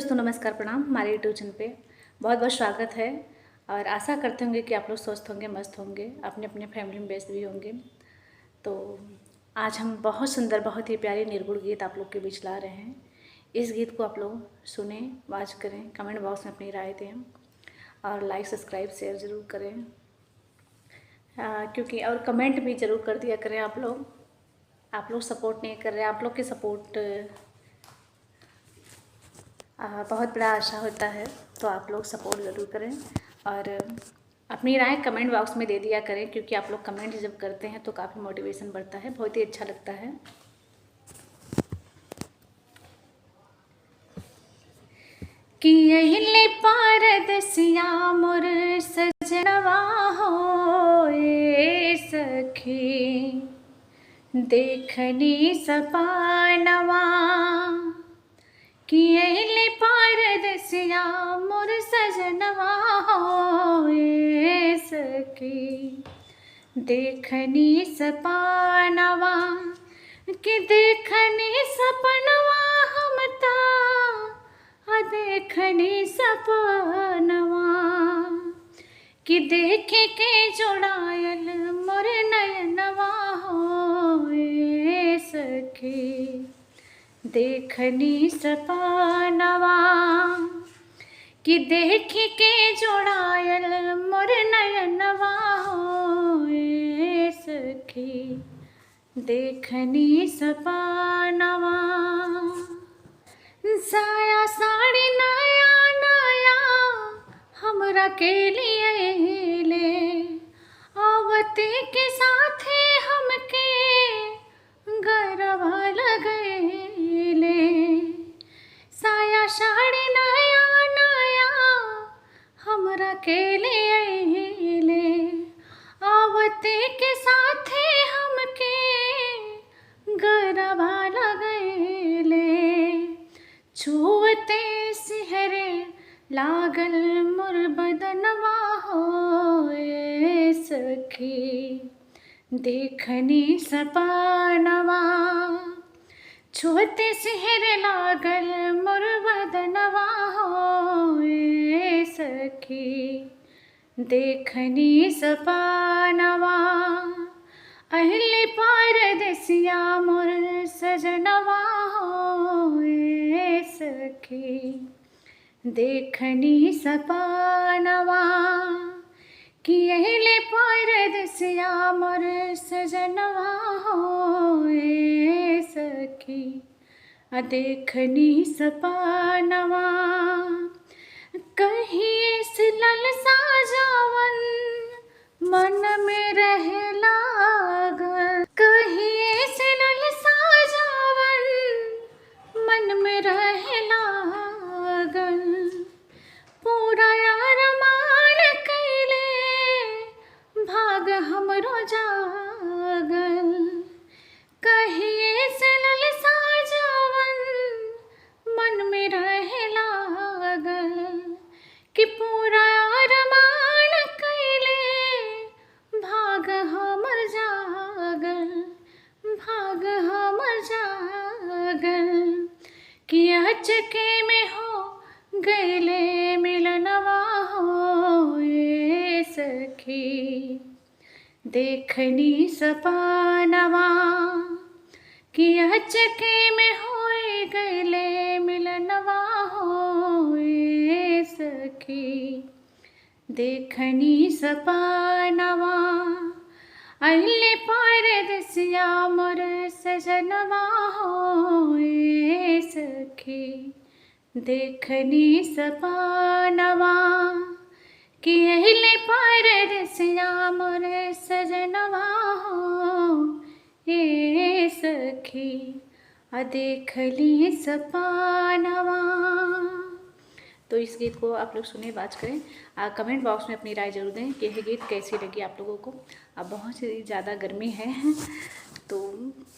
दोस्तों नमस्कार प्रणाम। हमारे यूट्यूब चैनल पे बहुत बहुत स्वागत है और आशा करते होंगे कि आप लोग स्वस्थ होंगे, मस्त होंगे, अपने अपने फैमिली में व्यस्त भी होंगे। तो आज हम बहुत सुंदर, बहुत ही प्यारी निर्गुण गीत आप लोग के बीच ला रहे हैं। इस गीत को आप लोग सुने, वाच करें, कमेंट बॉक्स में अपनी राय दें और लाइक, सब्सक्राइब, शेयर ज़रूर करें। क्योंकि और कमेंट भी ज़रूर कर दिया करें। आप लोग सपोर्ट नहीं कर रहे, आप लोग के सपोर्ट बहुत बड़ा आशा होता है। तो आप लोग सपोर्ट ज़रूर करें और अपनी राय कमेंट बॉक्स में दे दिया करें, क्योंकि आप लोग कमेंट जब करते हैं तो काफ़ी मोटिवेशन बढ़ता है, बहुत ही अच्छा लगता है। कि यही पारदसिया मोर सजनवा होए सखी, देखनी सपनवा। कि यही पारदसिया मोर सजनवा होए सखी, देखनी सपनवा। कि देखनी सपनवा हम देखनी सपनवा। कि देख के जुड़ायल मोर नयनवा होए सखी, देखनी सपनवा। कि देख के जुड़ायल मोर नयनवा होए सखी, देखनी सपनवा। साया साड़ी नया नया हमरा के लिए ले, आवते के साथे हमके गरबा लगैले। साया साड़ी नया नया हमरा के लिए ले, आवते के साथे हमके गरबा लगैले। छुअते सिहरे लागल मोर बदनवा होए सखी, देखनी सपनवा। छुअते सिहरे लागल मोर बदनवा होए सखी, देखनी सपनवा। अहिली पारदसिया मोर सजनवा होए सखी, देखनी सपनवा। कि अहिली पारदसिया मोर सजनवा होए सखी, देखनी सपनवा। कहीं से ललसा जावन मन में रहे लागल, कहीं से ललसा जावन मन में रहे लागल। पूरा यार मान कैले भाग हमरो जागल, कहीं से ललसा जावन मन में रहे लागल। कि पूरा यार मान कैले भाग हमर जागल, भाग हमर जागल। कि अचके में हो गैले मिलनवा होए सखी, देखनी सपनवा। कि अचके में होए गैले मिलनवा होए सखी, देखनी सपनवा। अहिली पारदसिया मोर सजनवा होए सखी, देखनी सपनवा। कि अहिली पारदसिया मोर सजनवा होए सखी, देखली सपनवा। तो इस गीत को आप लोग सुने, बात करें, कमेंट बॉक्स में अपनी राय जरूर दें कि यह गीत कैसी लगी आप लोगों को। अब बहुत ही ज़्यादा गर्मी है तो